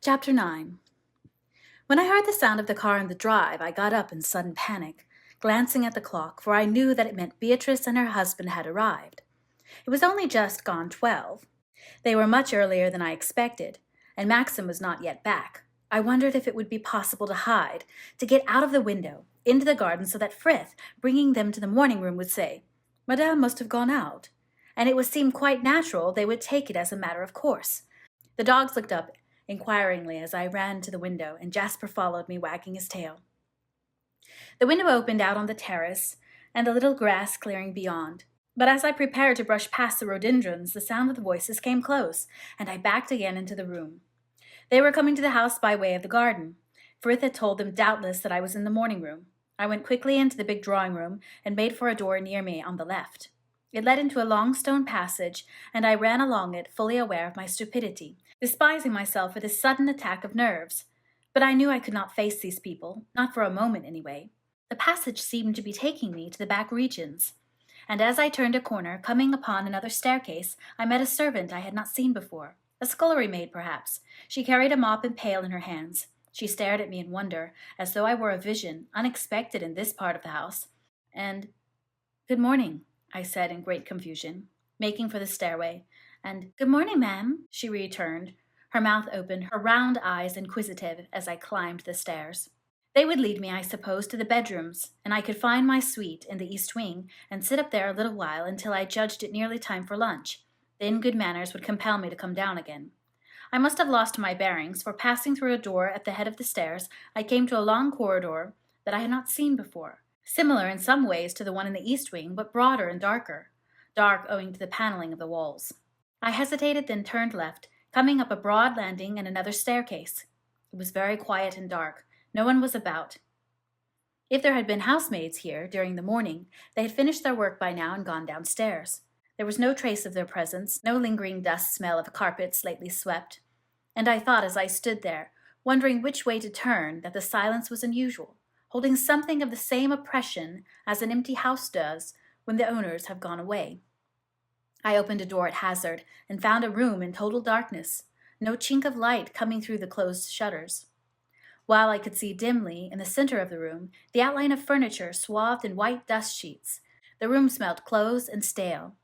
Chapter 9. When I heard the sound of the car in the drive, I got up in sudden panic, glancing at the clock, for I knew that it meant Beatrice and her husband had arrived. It was only just gone 12. They were much earlier than I expected, and Maxim was not yet back. I wondered if it would be possible to hide, to get out of the window, into the garden, so that Frith, bringing them to the morning room, would say, "Madame must have gone out," and it would seem quite natural they would take it as a matter of course. The dogs looked up inquiringly as I ran to the window, and Jasper followed me, wagging his tail. The window opened out on the terrace and the little grass clearing beyond. But as I prepared to brush past the rhododendrons, the sound of the voices came close, and I backed again into the room. They were coming to the house by way of the garden. Frith had told them doubtless that I was in the morning room. I went quickly into the big drawing room and made for a door near me on the left. It led into a long stone passage, and I ran along it, fully aware of my stupidity, despising myself for this sudden attack of nerves. But I knew I could not face these people, not for a moment anyway. The passage seemed to be taking me to the back regions, and as I turned a corner, coming upon another staircase, I met a servant I had not seen before. A scullery maid, perhaps. She carried a mop and pail in her hands. She stared at me in wonder, as though I were a vision, unexpected in this part of the house. And, "Good morning," I said in great confusion, making for the stairway. And, "Good morning, ma'am," she returned, her mouth open, her round eyes inquisitive as I climbed the stairs. They would lead me, I suppose, to the bedrooms, and I could find my suite in the east wing and sit up there a little while until I judged it nearly time for lunch. Then good manners would compel me to come down again. I must have lost my bearings, for passing through a door at the head of the stairs, I came to a long corridor that I had not seen before, similar in some ways to the one in the east wing, but broader and darker, dark owing to the paneling of the walls. I hesitated, then turned left, coming up a broad landing and another staircase. It was very quiet and dark. No one was about. If there had been housemaids here during the morning, they had finished their work by now and gone downstairs. There was no trace of their presence, no lingering dust smell of carpets lately swept. And I thought as I stood there, wondering which way to turn, that the silence was unusual, holding something of the same oppression as an empty house does when the owners have gone away. I opened a door at hazard and found a room in total darkness, no chink of light coming through the closed shutters. While I could see dimly, in the center of the room, the outline of furniture swathed in white dust sheets, the room smelt close and stale.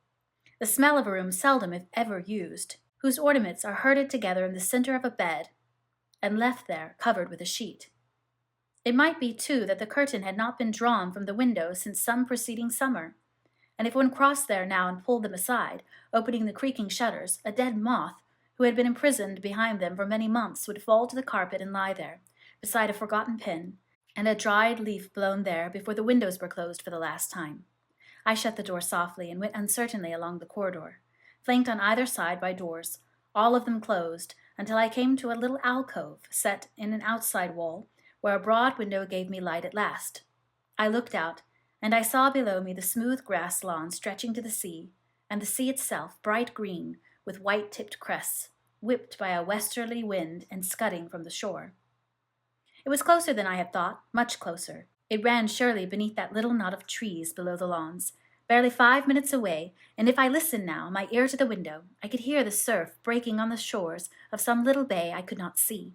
The smell of a room seldom, if ever, used, whose ornaments are herded together in the center of a bed, and left there covered with a sheet. It might be, too, that the curtain had not been drawn from the window since some preceding summer, and if one crossed there now and pulled them aside, opening the creaking shutters, a dead moth, who had been imprisoned behind them for many months, would fall to the carpet and lie there, beside a forgotten pin, and a dried leaf blown there before the windows were closed for the last time. I shut the door softly and went uncertainly along the corridor, flanked on either side by doors, all of them closed, until I came to a little alcove set in an outside wall, where a broad window gave me light at last. I looked out, and I saw below me the smooth grass lawn stretching to the sea, and the sea itself bright green, with white-tipped crests, whipped by a westerly wind and scudding from the shore. It was closer than I had thought, much closer. It ran surely beneath that little knot of trees below the lawns, barely 5 minutes away, and if I listened now, my ear to the window, I could hear the surf breaking on the shores of some little bay I could not see.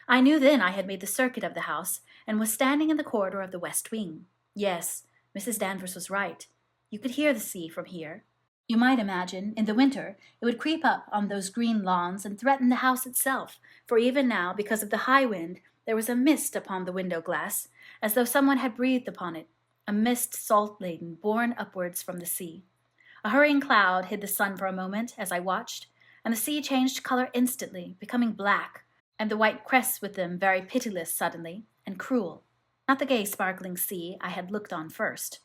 I knew then I had made the circuit of the house, and was standing in the corridor of the west wing. Yes, Mrs. Danvers was right. You could hear the sea from here. You might imagine, in the winter, it would creep up on those green lawns and threaten the house itself, for even now, because of the high wind, there was a mist upon the window glass, as though someone had breathed upon it, a mist salt-laden, borne upwards from the sea. A hurrying cloud hid the sun for a moment as I watched, and the sea changed color instantly, becoming black, and the white crests with them very pitiless suddenly, and cruel. Not the gay sparkling sea I had looked on first.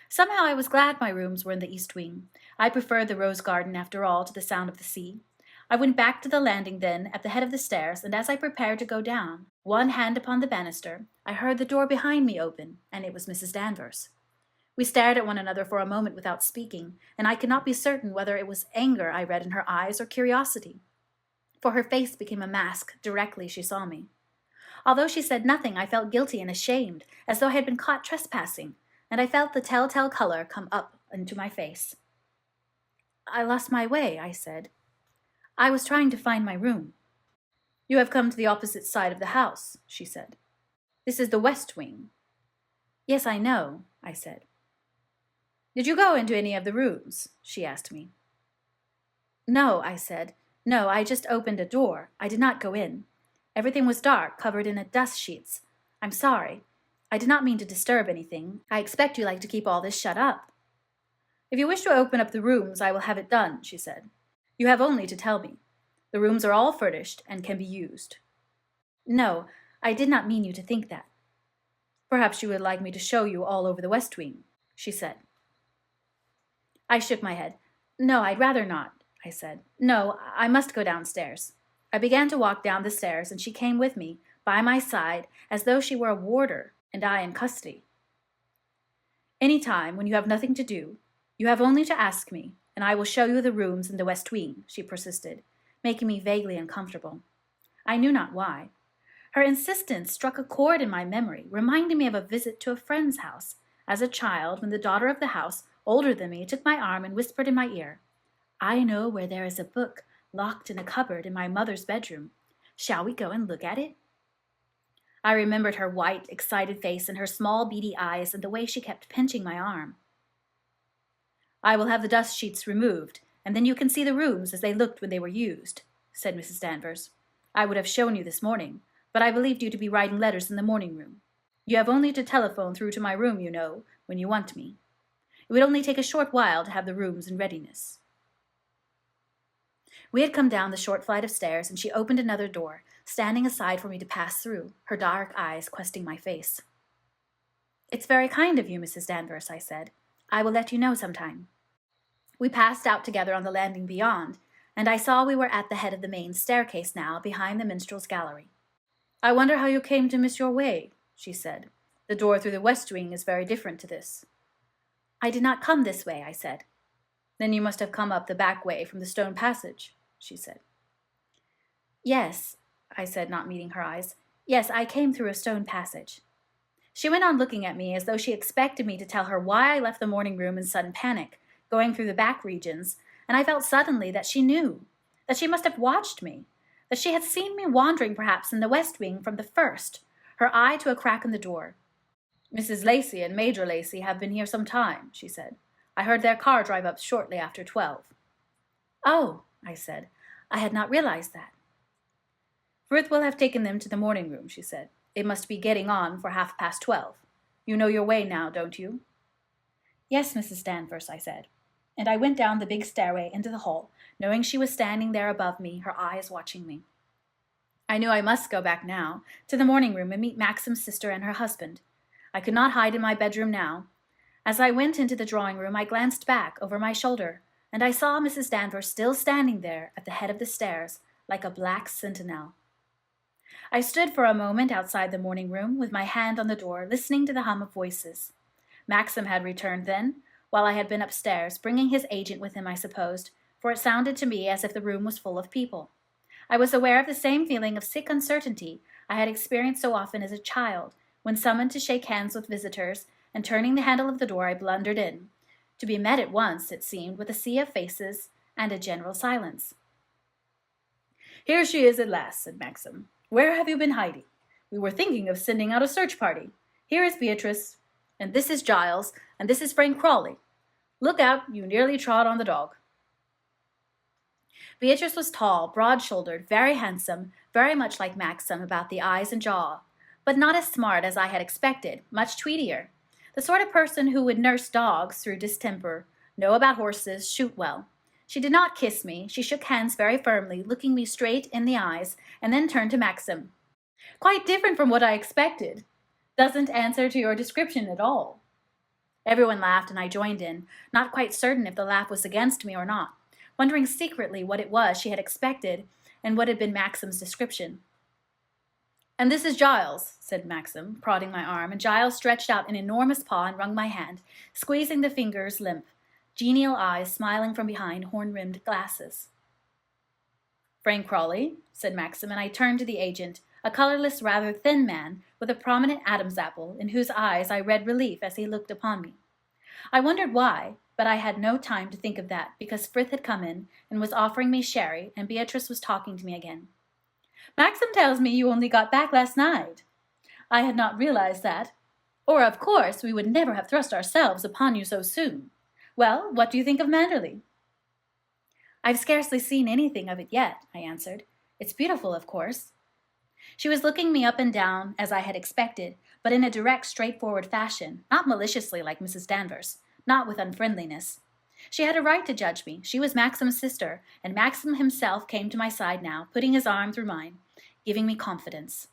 Somehow I was glad my rooms were in the east wing. I preferred the rose garden, after all, to the sound of the sea. I went back to the landing then, at the head of the stairs, and as I prepared to go down, one hand upon the banister, I heard the door behind me open, and it was Mrs. Danvers. We stared at one another for a moment without speaking, and I could not be certain whether it was anger I read in her eyes or curiosity, for her face became a mask directly she saw me. Although she said nothing, I felt guilty and ashamed, as though I had been caught trespassing, and I felt the telltale color come up into my face. "I lost my way," I said. "I was trying to find my room." You have come to the opposite side of the house, she said. This is the west wing. Yes, I know, I said. Did you go into any of the rooms? She asked me. No, I said. No, I just opened a door. I did not go in. Everything was dark, covered in dust sheets. I'm sorry. I did not mean to disturb anything. I expect you like to keep all this shut up. If you wish to open up the rooms, I will have it done, she said. You have only to tell me. The rooms are all furnished and can be used. No, I did not mean you to think that. Perhaps you would like me to show you all over the west wing, she said. I shook my head. No, I'd rather not, I said. No, I must go downstairs. I began to walk down the stairs, and she came with me, by my side, as though she were a warder and I in custody. Any time, when you have nothing to do, you have only to ask me, and I will show you the rooms in the west wing, she persisted, making me vaguely uncomfortable. I knew not why. Her insistence struck a chord in my memory, reminding me of a visit to a friend's house, as a child, when the daughter of the house, older than me, took my arm and whispered in my ear, I know where there is a book locked in a cupboard in my mother's bedroom. Shall we go and look at it? I remembered her white, excited face and her small, beady eyes and the way she kept pinching my arm. I will have the dust sheets removed, and then you can see the rooms as they looked when they were used, said Mrs. Danvers. I would have shown you this morning, but I believed you to be writing letters in the morning room. You have only to telephone through to my room, you know, when you want me. It would only take a short while to have the rooms in readiness. We had come down the short flight of stairs, and she opened another door, standing aside for me to pass through, her dark eyes questing my face. It's very kind of you, Mrs. Danvers, I said. I will let you know sometime. We passed out together on the landing beyond, and I saw we were at the head of the main staircase now, behind the minstrel's gallery. I wonder how you came to miss your way, she said. The door through the west wing is very different to this. I did not come this way, I said. Then you must have come up the back way from the stone passage, she said. Yes, I said, not meeting her eyes. Yes, I came through a stone passage. She went on looking at me as though she expected me to tell her why I left the morning room in sudden panic, going through the back regions, and I felt suddenly that she knew, that she must have watched me, that she had seen me wandering perhaps in the west wing from the first, her eye to a crack in the door. Mrs. Lacey and Major Lacey have been here some time, she said. I heard their car drive up shortly after 12. Oh, I said, I had not realized that. Ruth will have taken them to the morning room, she said. It must be getting on for 12:30. You know your way now, don't you? Yes, Mrs. Danvers, I said, and I went down the big stairway into the hall, knowing she was standing there above me, her eyes watching me. I knew I must go back now, to the morning room, and meet Maxim's sister and her husband. I could not hide in my bedroom now. As I went into the drawing room, I glanced back over my shoulder, and I saw Mrs. Danvers still standing there at the head of the stairs, like a black sentinel. I stood for a moment outside the morning room, with my hand on the door, listening to the hum of voices. Maxim had returned then, while I had been upstairs, bringing his agent with him, I supposed, for it sounded to me as if the room was full of people. I was aware of the same feeling of sick uncertainty I had experienced so often as a child, when summoned to shake hands with visitors, and turning the handle of the door, I blundered in, to be met at once, it seemed, with a sea of faces and a general silence. Here she is at last, said Maxim. Where have you been hiding? We were thinking of sending out a search party. Here is Beatrice, and this is Giles, and this is Frank Crawley. Look out, you nearly trod on the dog. Beatrice was tall, broad-shouldered, very handsome, very much like Maxim about the eyes and jaw, but not as smart as I had expected, much tweedier. The sort of person who would nurse dogs through distemper, know about horses, shoot well. She did not kiss me. She shook hands very firmly, looking me straight in the eyes, and then turned to Maxim. Quite different from what I expected. Doesn't answer to your description at all. Everyone laughed, and I joined in, not quite certain if the laugh was against me or not, wondering secretly what it was she had expected and what had been Maxim's description. And this is Giles, said Maxim, prodding my arm, and Giles stretched out an enormous paw and wrung my hand, squeezing the fingers limp, genial eyes smiling from behind horn-rimmed glasses. Frank Crawley, said Maxim, and I turned to the agent, a colorless, rather thin man with a prominent Adam's apple, in whose eyes I read relief as he looked upon me. I wondered why, but I had no time to think of that, because Frith had come in and was offering me sherry, and Beatrice was talking to me again. Maxim tells me you only got back last night. I had not realized that. Or, of course, we would never have thrust ourselves upon you so soon. Well, what do you think of Manderley? I've scarcely seen anything of it yet, I answered. It's beautiful, of course. She was looking me up and down, as I had expected, but in a direct, straightforward fashion, not maliciously like Mrs. Danvers, not with unfriendliness. She had a right to judge me. She was Maxim's sister, and Maxim himself came to my side now, putting his arm through mine, giving me confidence.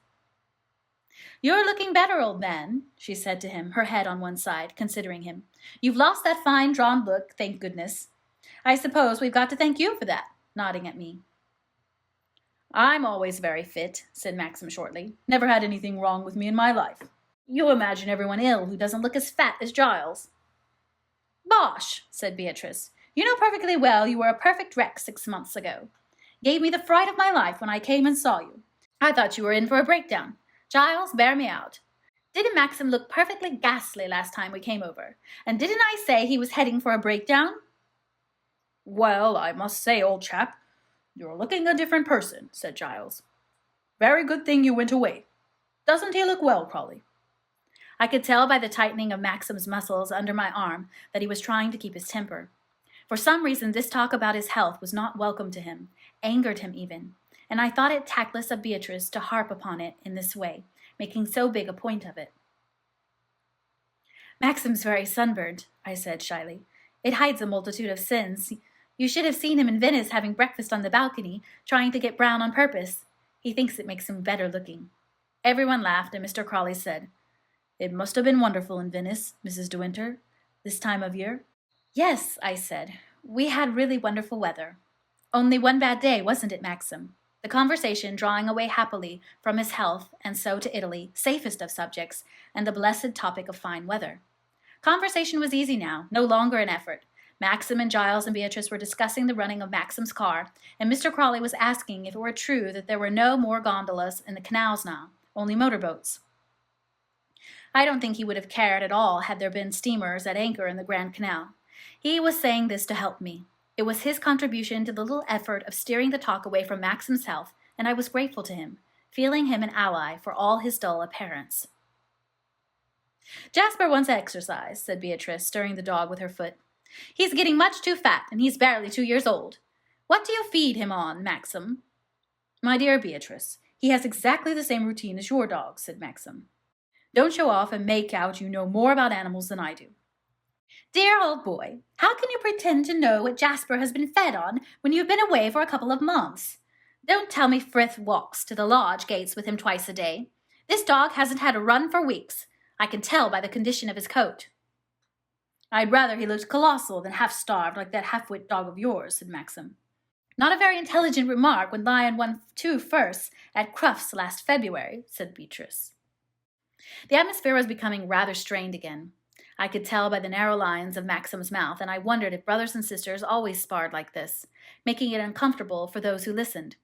You're looking better, old man, she said to him, her head on one side, considering him. You've lost that fine, drawn look, thank goodness. I suppose we've got to thank you for that, nodding at me. I'm always very fit, said Maxim shortly. Never had anything wrong with me in my life. You imagine everyone ill who doesn't look as fat as Giles. Bosh, said Beatrice. You know perfectly well you were a perfect wreck 6 months ago. Gave me the fright of my life when I came and saw you. I thought you were in for a breakdown. Giles, bear me out. Didn't Maxim look perfectly ghastly last time we came over? And didn't I say he was heading for a breakdown? Well, I must say, old chap, you're looking a different person, said Giles. Very good thing you went away. Doesn't he look well, Crawley? I could tell by the tightening of Maxim's muscles under my arm that he was trying to keep his temper. For some reason, this talk about his health was not welcome to him, angered him even, and I thought it tactless of Beatrice to harp upon it in this way, making so big a point of it. Maxim's very sunburned, I said shyly. It hides a multitude of sins. You should have seen him in Venice having breakfast on the balcony, trying to get brown on purpose. He thinks it makes him better looking. Everyone laughed, and Mr. Crawley said, It must have been wonderful in Venice, Mrs. De Winter, this time of year. Yes, I said. We had really wonderful weather. Only one bad day, wasn't it, Maxim? The conversation drawing away happily from his health, and so to Italy, safest of subjects, and the blessed topic of fine weather. Conversation was easy now, no longer an effort. Maxim and Giles and Beatrice were discussing the running of Maxim's car, and Mr. Crawley was asking if it were true that there were no more gondolas in the canals now, only motorboats. I don't think he would have cared at all had there been steamers at anchor in the Grand Canal. He was saying this to help me. It was his contribution to the little effort of steering the talk away from Maxim's health, and I was grateful to him, feeling him an ally for all his dull appearance. Jasper wants exercise, said Beatrice, stirring the dog with her foot. He's getting much too fat, and he's barely 2 years old. What do you feed him on, Maxim? My dear Beatrice, he has exactly the same routine as your dog, said Maxim. Don't show off and make out you know more about animals than I do. Dear old boy, how can you pretend to know what Jasper has been fed on when you've been away for a couple of months? Don't tell me Frith walks to the lodge gates with him twice a day. This dog hasn't had a run for weeks. I can tell by the condition of his coat. I'd rather he looked colossal than half-starved like that half-wit dog of yours, said Maxim. Not a very intelligent remark when Lion won 2 firsts at Crufts last February, said Beatrice. The atmosphere was becoming rather strained again. I could tell by the narrow lines of Maxim's mouth, and I wondered if brothers and sisters always sparred like this, making it uncomfortable for those who listened.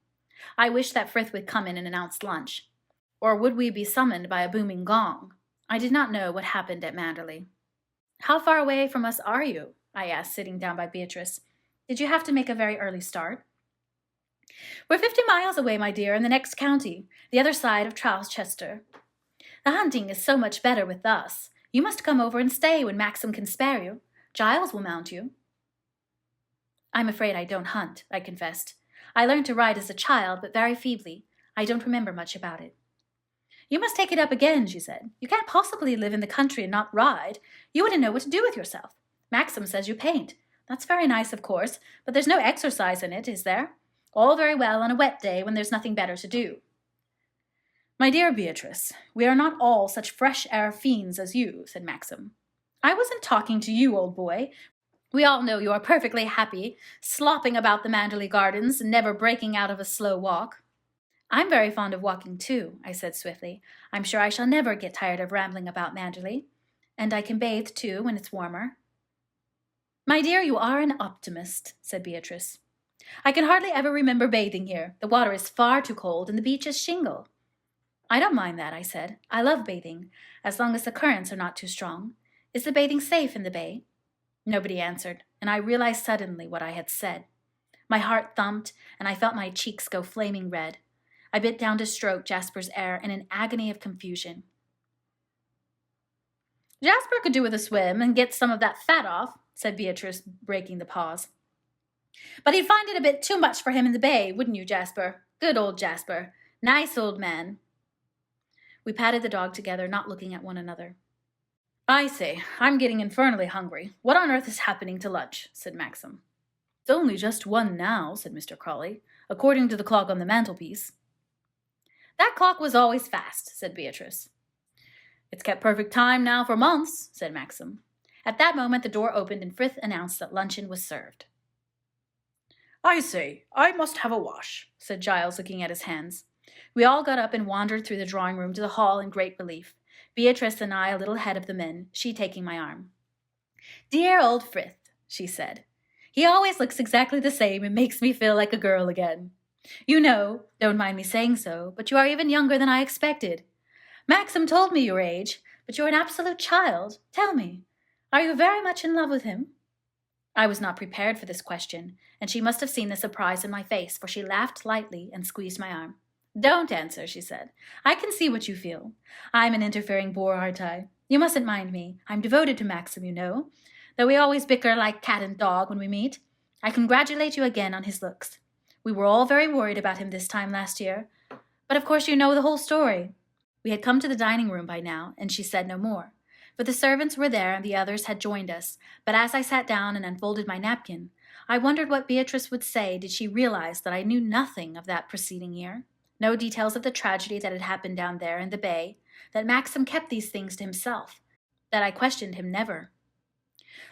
I wished that Frith would come in and announce lunch. Or would we be summoned by a booming gong? I did not know what happened at Manderley. How far away from us are you? I asked, sitting down by Beatrice. Did you have to make a very early start? We're 50 miles away, my dear, in the next county, the other side of Charleschester. The hunting is so much better with us. You must come over and stay when Maxim can spare you. Giles will mount you. I'm afraid I don't hunt, I confessed. I learned to ride as a child, but very feebly. I don't remember much about it. You must take it up again, she said. You can't possibly live in the country and not ride. You wouldn't know what to do with yourself. Maxim says you paint. That's very nice, of course, but there's no exercise in it, is there? All very well on a wet day when there's nothing better to do. My dear Beatrice, we are not all such fresh air fiends as you, said Maxim. I wasn't talking to you, old boy. We all know you are perfectly happy, slopping about the Manderley Gardens and never breaking out of a slow walk. I'm very fond of walking, too, I said swiftly. I'm sure I shall never get tired of rambling about Manderley. And I can bathe, too, when it's warmer. My dear, you are an optimist, said Beatrice. I can hardly ever remember bathing here. The water is far too cold, and the beach is shingle. I don't mind that, I said. I love bathing, as long as the currents are not too strong. Is the bathing safe in the bay? Nobody answered, and I realized suddenly what I had said. My heart thumped, and I felt my cheeks go flaming red. I bit down to stroke Jasper's hair in an agony of confusion. Jasper could do with a swim and get some of that fat off, said Beatrice, breaking the pause. But he'd find it a bit too much for him in the bay, wouldn't you, Jasper? Good old Jasper. Nice old man. We patted the dog together, not looking at one another. I say, I'm getting infernally hungry. What on earth is happening to lunch? Said Maxim. It's only just 1 now, said Mr. Crawley, according to the clock on the mantelpiece. That clock was always fast, said Beatrice. It's kept perfect time now for months, said Maxim. At that moment the door opened and Frith announced that luncheon was served. I say, I must have a wash, said Giles, looking at his hands. We all got up and wandered through the drawing room to the hall in great relief, Beatrice and I a little ahead of the men, she taking my arm. Dear old Frith, she said. He always looks exactly the same and makes me feel like a girl again. You know, don't mind me saying so, but you are even younger than I expected. Maxim told me your age, but you're an absolute child. Tell me, are you very much in love with him? I was not prepared for this question, and she must have seen the surprise in my face, for she laughed lightly and squeezed my arm. Don't answer, she said. I can see what you feel. I'm an interfering bore, aren't I? You mustn't mind me. I'm devoted to Maxim, you know, though we always bicker like cat and dog when we meet. I congratulate you again on his looks. We were all very worried about him this time last year, but of course you know the whole story. We had come to the dining room by now, and she said no more, for the servants were there and the others had joined us, but as I sat down and unfolded my napkin, I wondered what Beatrice would say did she realize that I knew nothing of that preceding year, no details of the tragedy that had happened down there in the bay, that Maxim kept these things to himself, that I questioned him never.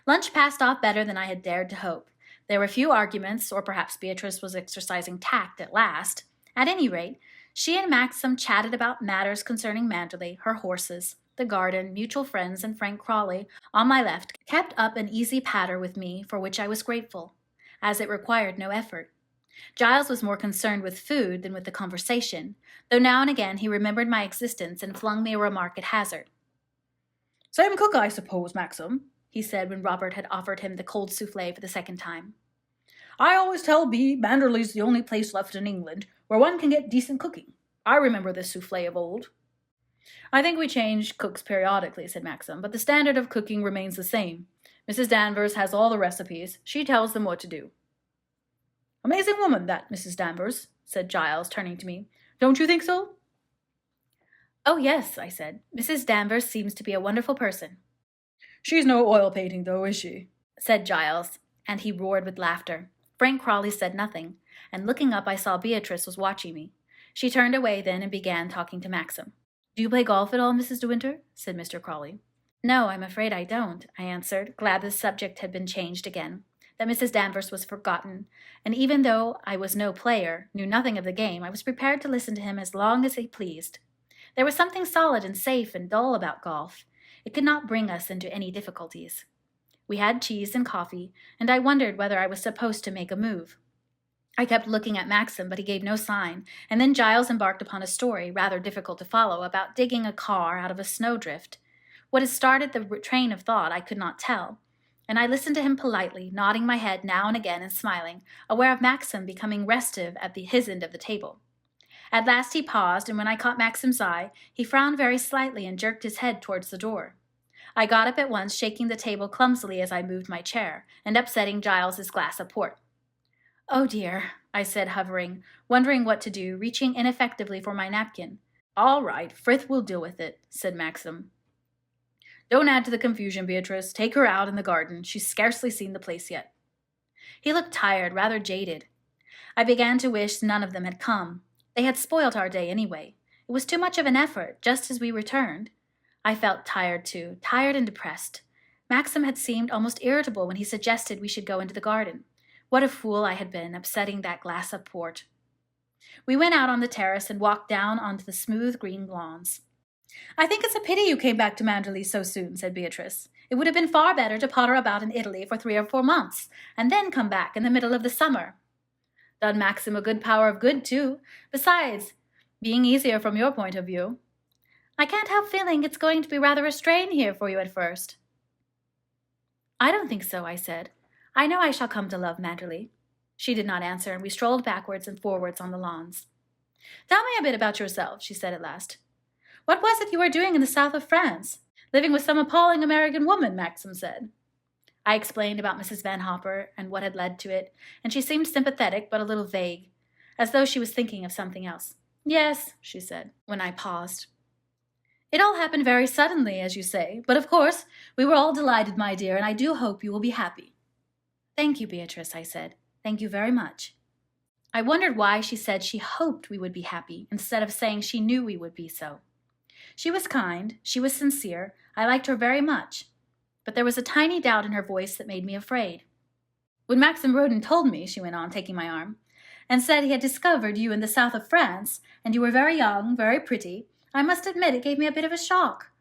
Lunch passed off better than I had dared to hope. There were few arguments, or perhaps Beatrice was exercising tact at last. At any rate, she and Maxim chatted about matters concerning Manderley, her horses, the garden, mutual friends, and Frank Crawley, on my left, kept up an easy patter with me, for which I was grateful, as it required no effort. Giles was more concerned with food than with the conversation, though now and again he remembered my existence and flung me a remark at hazard. Same cook, I suppose, Maxim, he said when Robert had offered him the cold souffle for the second time. I always tell Bee Manderley's the only place left in England where one can get decent cooking. I remember this souffle of old. I think we change cooks periodically, said Maxim, but the standard of cooking remains the same. Mrs. Danvers has all the recipes. She tells them what to do. Amazing woman, that Mrs. Danvers, said Giles, turning to me. Don't you think so? Oh, yes, I said. Mrs. Danvers seems to be a wonderful person. She's no oil painting, though, is she? Said Giles, and he roared with laughter. Frank Crawley said nothing, and looking up I saw Beatrice was watching me. She turned away then and began talking to Maxim. Do you play golf at all, Mrs. De Winter? Said Mr. Crawley. No, I'm afraid I don't, I answered, glad the subject had been changed again, that Mrs. Danvers was forgotten, and even though I was no player, knew nothing of the game, I was prepared to listen to him as long as he pleased. There was something solid and safe and dull about golf. It could not bring us into any difficulties. We had cheese and coffee, and I wondered whether I was supposed to make a move. I kept looking at Maxim, but he gave no sign, and then Giles embarked upon a story, rather difficult to follow, about digging a car out of a snowdrift. What had started the train of thought I could not tell, and I listened to him politely, nodding my head now and again and smiling, aware of Maxim becoming restive at his end of the table. At last he paused, and when I caught Maxim's eye, he frowned very slightly and jerked his head towards the door. I got up at once, shaking the table clumsily as I moved my chair, and upsetting Giles's glass of port. Oh dear, I said, hovering, wondering what to do, reaching ineffectively for my napkin. All right, Frith will deal with it, said Maxim. Don't add to the confusion, Beatrice. Take her out in the garden. She's scarcely seen the place yet. He looked tired, rather jaded. I began to wish none of them had come. They had spoilt our day anyway. It was too much of an effort, just as we returned. I felt tired too, tired and depressed. Maxim had seemed almost irritable when he suggested we should go into the garden. What a fool I had been, upsetting that glass of port. We went out on the terrace and walked down onto the smooth green lawns. I think it's a pity you came back to Manderley so soon, said Beatrice. It would have been far better to potter about in Italy for 3 or 4 months, and then come back in the middle of the summer. Done Maxim a good power of good, too. Besides, being easier from your point of view. I can't help feeling it's going to be rather a strain here for you at first. I don't think so, I said. I know I shall come to love Manderley. She did not answer, and we strolled backwards and forwards on the lawns. "Tell me a bit about yourself," she said at last. "What was it you were doing in the south of France?" "Living with some appalling American woman," Maxim said. I explained about Mrs. Van Hopper and what had led to it, and she seemed sympathetic but a little vague, as though she was thinking of something else. "Yes," she said, when I paused. "It all happened very suddenly, as you say, but of course we were all delighted, my dear, and I do hope you will be happy." "Thank you, Beatrice," I said. "Thank you very much." I wondered why she said she hoped we would be happy, instead of saying she knew we would be so. She was kind, she was sincere, I liked her very much, but there was a tiny doubt in her voice that made me afraid. "When Maxim Roden told me," she went on, taking my arm, "and said he had discovered you in the south of France, and you were very young, very pretty, I must admit it gave me a bit of a shock.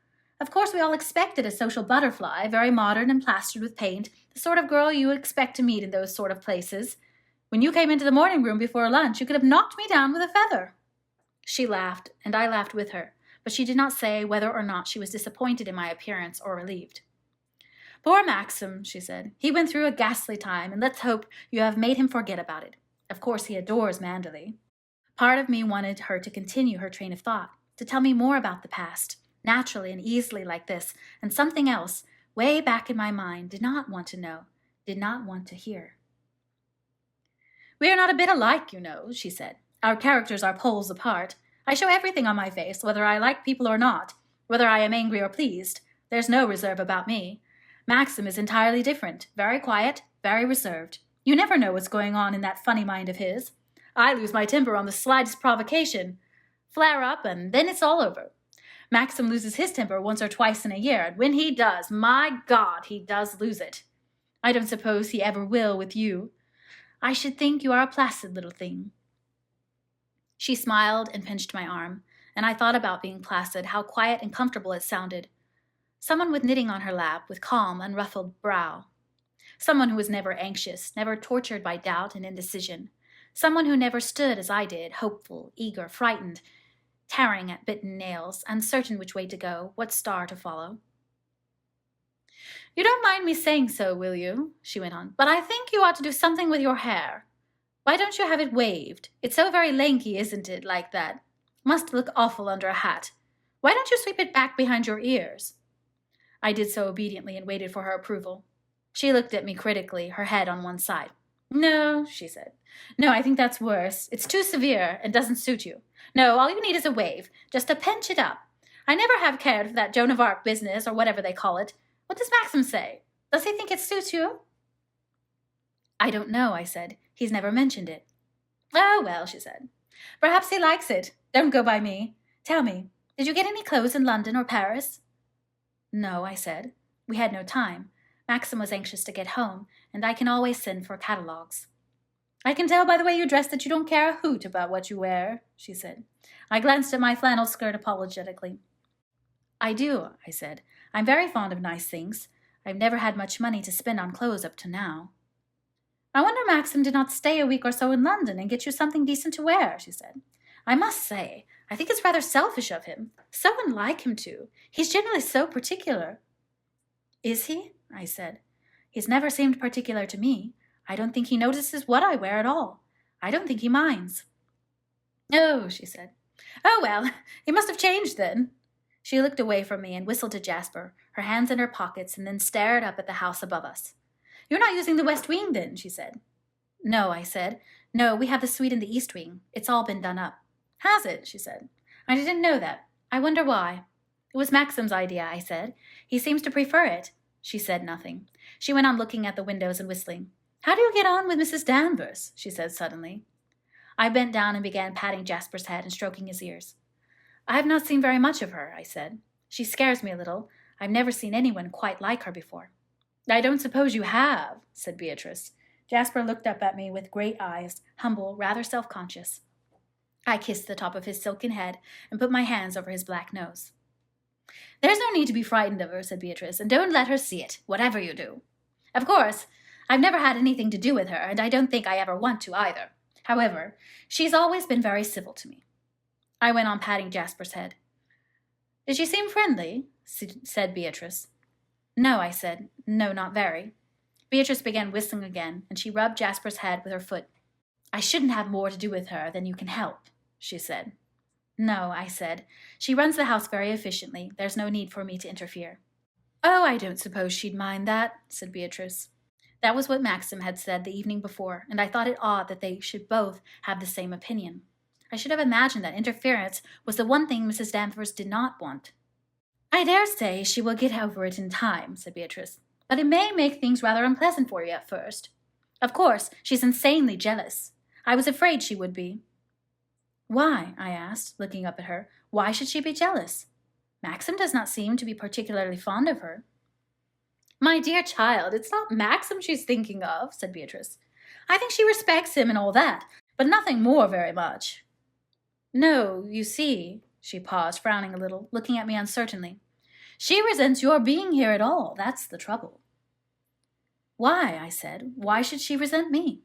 Of course we all expected a social butterfly, very modern and plastered with paint, the sort of girl you would expect to meet in those sort of places. When you came into the morning room before lunch, you could have knocked me down with a feather." She laughed, and I laughed with her, but she did not say whether or not she was disappointed in my appearance or relieved. "Poor Maxim," she said. "He went through a ghastly time, and let's hope you have made him forget about it. Of course he adores Manderley." Part of me wanted her to continue her train of thought, to tell me more about the past, naturally and easily like this, and something else, way back in my mind, did not want to know, did not want to hear. "We are not a bit alike, you know," she said. "Our characters are poles apart. I show everything on my face, whether I like people or not, whether I am angry or pleased. There's no reserve about me. Maxim is entirely different, very quiet, very reserved. You never know what's going on in that funny mind of his. I lose my temper on the slightest provocation. Flare up, and then it's all over. Maxim loses his temper once or twice in a year, and when he does, my God, he does lose it. I don't suppose he ever will with you. I should think you are a placid little thing." She smiled and pinched my arm, and I thought about being placid, how quiet and comfortable it sounded. Someone with knitting on her lap, with calm, unruffled brow. Someone who was never anxious, never tortured by doubt and indecision. Someone who never stood as I did, hopeful, eager, frightened, tearing at bitten nails, uncertain which way to go, what star to follow. "You don't mind me saying so, will you?" she went on, "but I think you ought to do something with your hair. Why don't you have it waved? It's so very lanky, isn't it, like that? Must look awful under a hat. Why don't you sweep it back behind your ears?" I did so obediently and waited for her approval. She looked at me critically, her head on one side. "No," she said. "No, I think that's worse. It's too severe and doesn't suit you. No, all you need is a wave, just to pinch it up. I never have cared for that Joan of Arc business, or whatever they call it. What does Maxim say? Does he think it suits you?" "I don't know," I said. "He's never mentioned it." "Oh, well," she said. "Perhaps he likes it. Don't go by me. Tell me, did you get any clothes in London or Paris?" "No," I said. We had no time. Maxim was anxious to get home, and I can always send for catalogues. "I can tell by the way you dress that you don't care a hoot about what you wear," she said. I glanced at my flannel skirt apologetically. "I do," I said. "I'm very fond of nice things. I've never had much money to spend on clothes up to now." "I wonder Maxim did not stay a week or so in London and get you something decent to wear," she said. "I must say, I think it's rather selfish of him. So unlike him, too. He's generally so particular." "Is he?" I said. "He's never seemed particular to me. I don't think he notices what I wear at all. I don't think he minds." "Oh," she said. "Oh, well, he must have changed then." She looked away from me and whistled to Jasper, her hands in her pockets, and then stared up at the house above us. "You're not using the west wing, then?" she said. "No," I said. "No, we have the suite in the east wing. It's all been done up." "Has it?" she said. "I didn't know that. I wonder why." "It was Maxim's idea," I said. "He seems to prefer it." She said nothing. She went on looking at the windows and whistling. "How do you get on with Mrs. Danvers?" she said suddenly. I bent down and began patting Jasper's head and stroking his ears. "I have not seen very much of her," I said. "She scares me a little. I've never seen anyone quite like her before." "I don't suppose you have," said Beatrice. Jasper looked up at me with great eyes, humble, rather self-conscious. I kissed the top of his silken head and put my hands over his black nose. "There's no need to be frightened of her," said Beatrice, "and don't let her see it, whatever you do. Of course, I've never had anything to do with her, and I don't think I ever want to either. However, she's always been very civil to me." I went on patting Jasper's head. "Did she seem friendly?" said Beatrice. "No," I said. "No, not very." Beatrice began whistling again, and she rubbed Jasper's head with her foot. "I shouldn't have more to do with her than you can help." she said. No, I said. She runs the house very efficiently. There's no need for me to interfere. Oh, I don't suppose she'd mind that, said Beatrice. That was what Maxim had said the evening before, and I thought it odd that they should both have the same opinion. I should have imagined that interference was the one thing Mrs. Danvers did not want. I dare say she will get over it in time, said Beatrice, but it may make things rather unpleasant for you at first. Of course, she's insanely jealous. I was afraid she would be. Why? I asked, looking up at her. Why should she be jealous? Maxim does not seem to be particularly fond of her. My dear child, it's not Maxim she's thinking of, said Beatrice. I think she respects him and all that, but nothing more very much. No, you see, she paused, frowning a little, looking at me uncertainly. She resents your being here at all, that's the trouble. Why, I said, why should she resent me?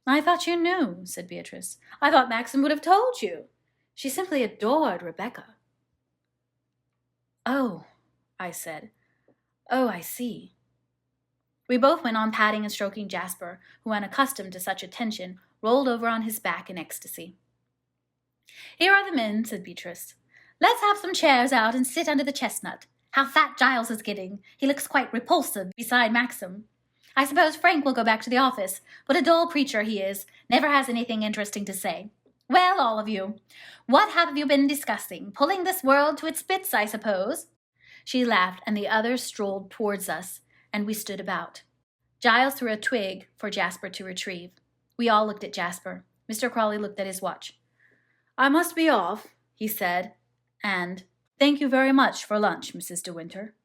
I thought you knew, said Beatrice. I thought Maxim would have told you. She simply adored Rebecca. Oh, I said. Oh, I see. We both went on patting and stroking Jasper, who, unaccustomed to such attention, rolled over on his back in ecstasy. Here are the men, said Beatrice. Let's have some chairs out and sit under the chestnut. How fat Giles is getting. He looks quite repulsive beside Maxim. I suppose Frank will go back to the office. What a dull preacher he is. Never has anything interesting to say. Well, all of you, what have you been discussing? Pulling this world to its bits, I suppose. She laughed, and the others strolled towards us, and we stood about. Giles threw a twig for Jasper to retrieve. We all looked at Jasper. Mr. Crawley looked at his watch. I must be off, he said, and thank you very much for lunch, Mrs. De Winter.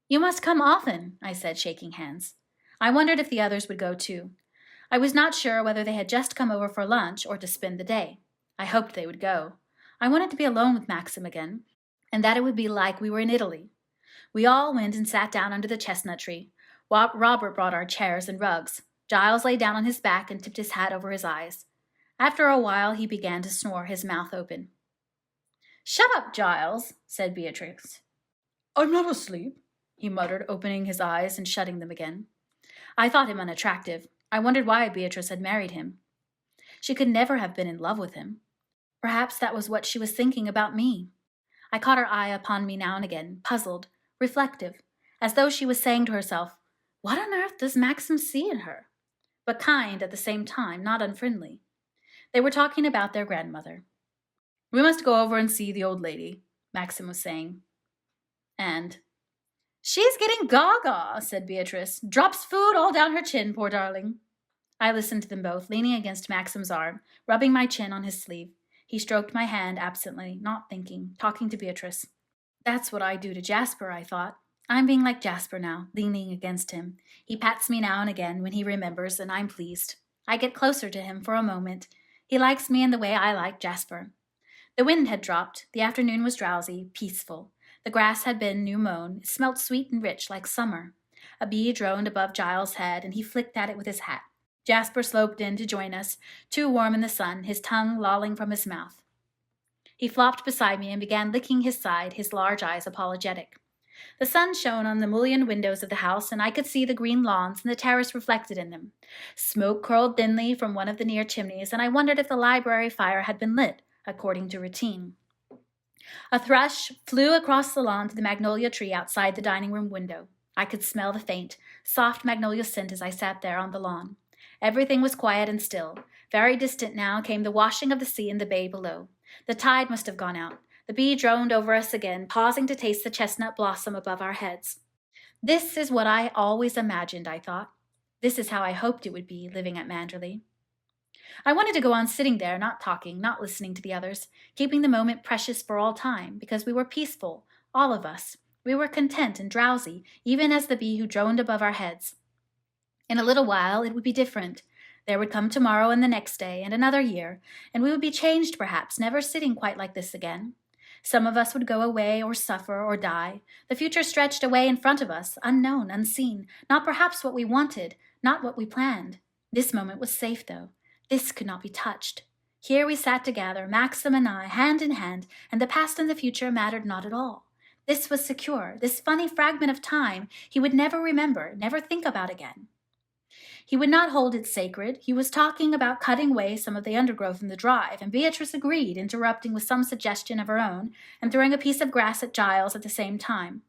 You must come often, I said, shaking hands. I wondered if the others would go too. I was not sure whether they had just come over for lunch or to spend the day. I hoped they would go. I wanted to be alone with Maxim again, and that it would be like we were in Italy. We all went and sat down under the chestnut tree. Robert brought our chairs and rugs. Giles lay down on his back and tipped his hat over his eyes. After a while he began to snore, his mouth open. Shut up, Giles, said Beatrix. I'm not asleep, he muttered, opening his eyes and shutting them again. I thought him unattractive. I wondered why Beatrice had married him. She could never have been in love with him. Perhaps that was what she was thinking about me. I caught her eye upon me now and again, puzzled, reflective, as though she was saying to herself, what on earth does Maxim see in her? But kind at the same time, not unfriendly. They were talking about their grandmother. We must go over and see the old lady, Maxim was saying. And, she's getting gaga, said Beatrice. Drops food all down her chin, poor darling. I listened to them both, leaning against Maxim's arm, rubbing my chin on his sleeve. He stroked my hand absently, not thinking, talking to Beatrice. That's what I do to Jasper, I thought. I'm being like Jasper now, leaning against him. He pats me now and again when he remembers, and I'm pleased. I get closer to him for a moment. He likes me in the way I like Jasper. The wind had dropped. The afternoon was drowsy, peaceful. The grass had been new mown. It smelt sweet and rich like summer. A bee droned above Giles' head, and he flicked at it with his hat. Jasper sloped in to join us, too warm in the sun, his tongue lolling from his mouth. He flopped beside me and began licking his side, his large eyes apologetic. The sun shone on the mullioned windows of the house, and I could see the green lawns and the terrace reflected in them. Smoke curled thinly from one of the near chimneys, and I wondered if the library fire had been lit, according to routine. A thrush flew across the lawn to the magnolia tree outside the dining room window. I could smell the faint, soft magnolia scent as I sat there on the lawn. Everything was quiet and still. Very distant now came the washing of the sea in the bay below. The tide must have gone out. The bee droned over us again, pausing to taste the chestnut blossom above our heads. This is what I always imagined, I thought. This is how I hoped it would be, living at Manderley. I wanted to go on sitting there, not talking, not listening to the others, keeping the moment precious for all time, because we were peaceful, all of us. We were content and drowsy, even as the bee who droned above our heads. In a little while it would be different. There would come tomorrow and the next day and another year, and we would be changed perhaps, never sitting quite like this again. Some of us would go away or suffer or die. The future stretched away in front of us, unknown, unseen, not perhaps what we wanted, not what we planned. This moment was safe, though. This could not be touched. Here we sat together, Maxim and I, hand in hand, and the past and the future mattered not at all. This was secure, this funny fragment of time he would never remember, never think about again. He would not hold it sacred. He was talking about cutting away some of the undergrowth in the drive, and Beatrice agreed, interrupting with some suggestion of her own and throwing a piece of grass at Giles at the same time.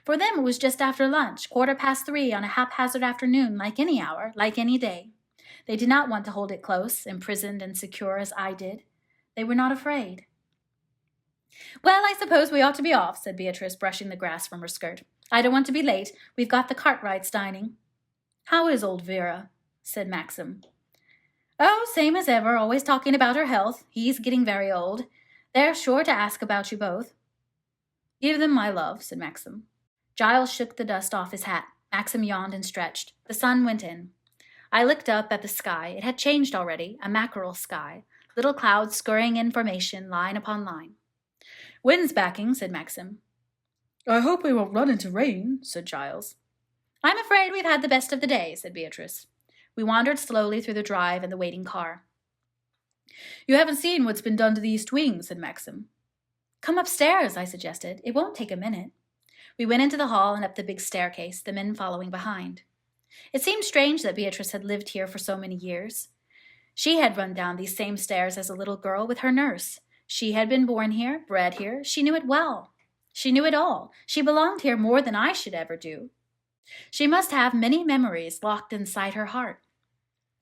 For them it was just after lunch, 3:15 on a haphazard afternoon, like any hour, like any day. They did not want to hold it close, imprisoned and secure as I did. They were not afraid. "Well, I suppose we ought to be off," said Beatrice, brushing the grass from her skirt. "I don't want to be late. We've got the Cartwrights dining." "How is old Vera?" said Maxim. "Oh, same as ever, always talking about her health. He's getting very old. They're sure to ask about you both." "Give them my love," said Maxim. Giles shook the dust off his hat. Maxim yawned and stretched. The sun went in. I looked up at the sky. It had changed already, a mackerel sky, little clouds scurrying in formation, line upon line. "Wind's backing," said Maxim. "I hope we won't run into rain," said Giles. "I'm afraid we've had the best of the day," said Beatrice. We wandered slowly through the drive and the waiting car. "You haven't seen what's been done to the east wing," said Maxim. "Come upstairs," I suggested. "It won't take a minute." We went into the hall and up the big staircase, the men following behind. It seemed strange that Beatrice had lived here for so many years. She had run down these same stairs as a little girl with her nurse. She had been born here, bred here. She knew it well. She knew it all. She belonged here more than I should ever do. She must have many memories locked inside her heart.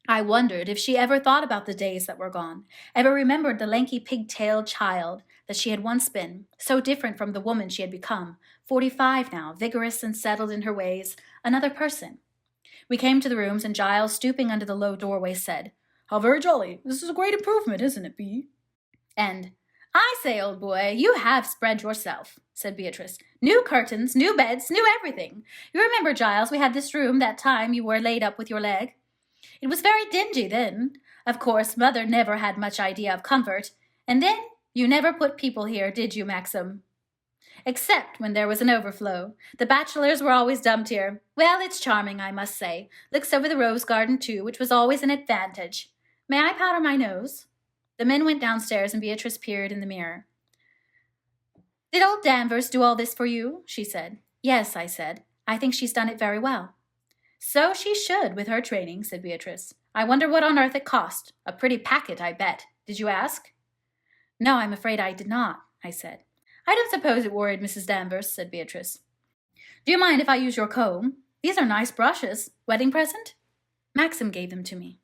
I wondered if she ever thought about the days that were gone, ever remembered the lanky pig-tailed child that she had once been, so different from the woman she had become, 45 now, vigorous and settled in her ways, another person. We came to the rooms, and Giles, stooping under the low doorway, said, "How very jolly. This is a great improvement, isn't it, Bee?" And, "I say, old boy, you have spread yourself," said Beatrice. "New curtains, new beds, new everything. You remember, Giles, we had this room that time you were laid up with your leg? It was very dingy then. Of course, Mother never had much idea of comfort. And then you never put people here, did you, Maxim? Except when there was an overflow. The bachelors were always dumped here. Well, it's charming, I must say. Looks over the rose garden, too, which was always an advantage. May I powder my nose?" The men went downstairs, and Beatrice peered in the mirror. "Did old Danvers do all this for you?" she said. "Yes," I said. "I think she's done it very well." "So she should, with her training," said Beatrice. "I wonder what on earth it cost. A pretty packet, I bet. Did you ask?" "No, I'm afraid I did not," I said. "I don't suppose it worried Mrs. Danvers," said Beatrice. "Do you mind if I use your comb? These are nice brushes. Wedding present?" Maxim gave them to me.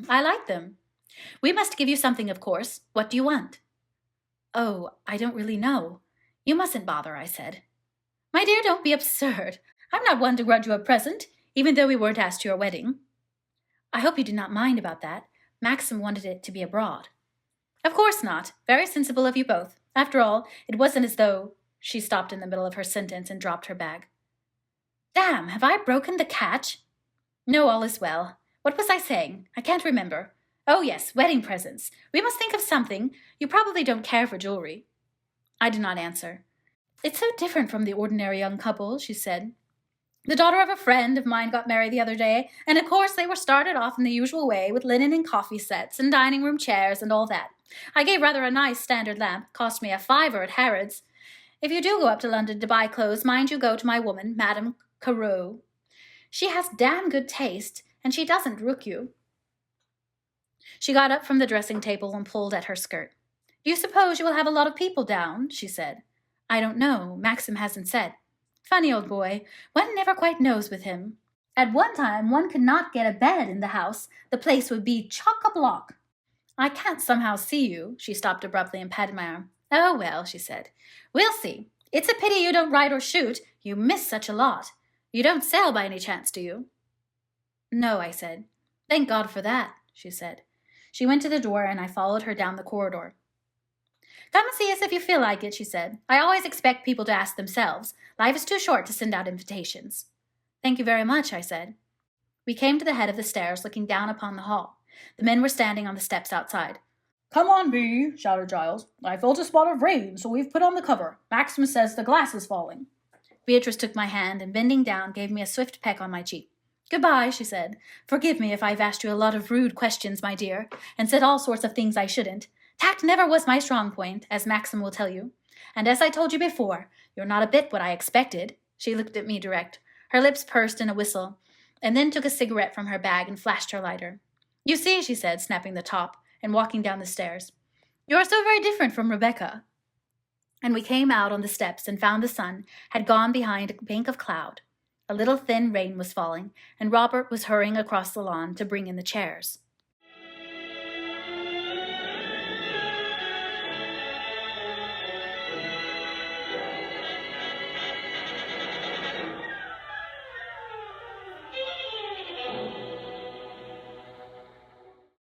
I like them." "We must give you something, of course. What do you want?" "Oh, I don't really know. You mustn't bother," I said. "My dear, don't be absurd. I'm not one to grudge you a present, even though we weren't asked to your wedding." "I hope you do not mind about that. Maxim wanted it to be abroad." "Of course not. Very sensible of you both. After all, it wasn't as though—" She stopped in the middle of her sentence and dropped her bag. "Damn, have I broken the catch?" "No, all is well. What was I saying? I can't remember. Oh, yes, wedding presents. We must think of something. You probably don't care for jewelry." I did not answer. "It's so different from the ordinary young couple," she said. "The daughter of a friend of mine got married the other day, and of course they were started off in the usual way with linen and coffee sets and dining room chairs and all that. I gave rather a nice standard lamp, cost me a fiver at Harrods. If you do go up to London to buy clothes, mind you go to my woman, Madame Carew. She has damn good taste, and she doesn't rook you." She got up from the dressing table and pulled at her skirt. "Do you suppose you will have a lot of people down?" she said. "I don't know. Maxim hasn't said." "Funny old boy. One never quite knows with him. At one time one could not get a bed in the house. The place would be chock-a-block." "I can't somehow see you." She stopped abruptly and patted my arm. "Oh, well," she said. "We'll see. It's a pity you don't ride or shoot. You miss such a lot. You don't sail by any chance, do you?" "No," I said. "Thank God for that," she said. She went to the door, and I followed her down the corridor. "Come and see us if you feel like it," she said. "I always expect people to ask themselves. Life is too short to send out invitations." "Thank you very much," I said. We came to the head of the stairs, looking down upon the hall. The men were standing on the steps outside. "Come on, Bee," shouted Giles. "I felt a spot of rain, so we've put on the cover. Maxim says the glass is falling." Beatrice took my hand, and bending down, gave me a swift peck on my cheek. "Goodbye," she said. "Forgive me if I've asked you a lot of rude questions, my dear, and said all sorts of things I shouldn't. Tact never was my strong point, as Maxim will tell you. And as I told you before, you're not a bit what I expected." She looked at me direct. Her lips pursed in a whistle. and then took a cigarette from her bag and flashed her lighter. "You see," she said, snapping the top and walking down the stairs, "you are so very different from Rebecca." And we came out on the steps and found the sun had gone behind a bank of cloud. A little thin rain was falling, and Robert was hurrying across the lawn to bring in the chairs.